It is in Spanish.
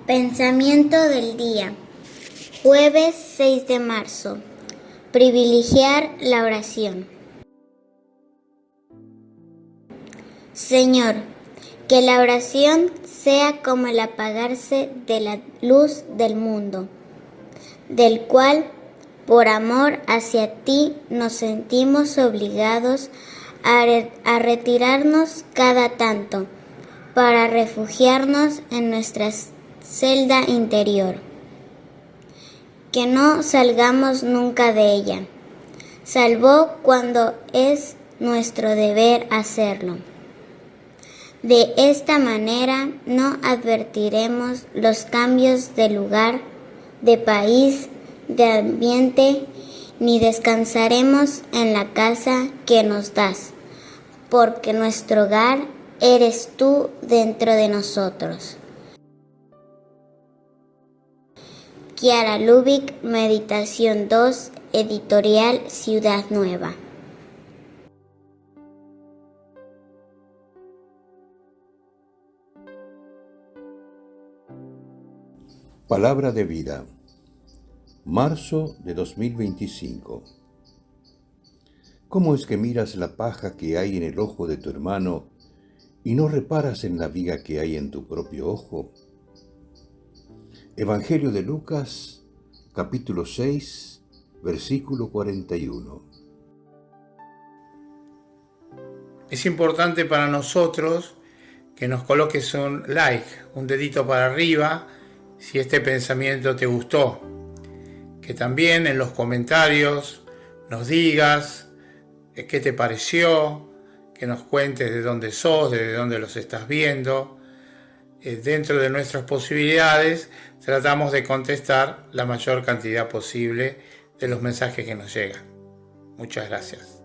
Pensamiento del día, jueves 6 de marzo. Privilegiar la oración. Señor, que la oración sea como el apagarse de la luz del mundo, del cual, por amor hacia ti, nos sentimos obligados a retirarnos cada tanto, para refugiarnos en nuestra celda interior. Que no salgamos nunca de ella, salvo cuando es nuestro deber hacerlo. De esta manera no advertiremos los cambios de lugar, de país, de ambiente, ni descansaremos en la casa que nos das, porque nuestro hogar eres tú dentro de nosotros. Kiara Lubick, Meditación 2, Editorial Ciudad Nueva. Palabra de vida. Marzo de 2025. ¿Cómo es que miras la paja que hay en el ojo de tu hermano y no reparas en la viga que hay en tu propio ojo? Evangelio de Lucas, capítulo 6, versículo 41. Es importante para nosotros que nos coloques un like, un dedito para arriba, si este pensamiento te gustó. Que también en los comentarios nos digas qué te pareció, que nos cuentes de dónde sos, de dónde los estás viendo. Dentro de nuestras posibilidades tratamos de contestar la mayor cantidad posible de los mensajes que nos llegan. Muchas gracias.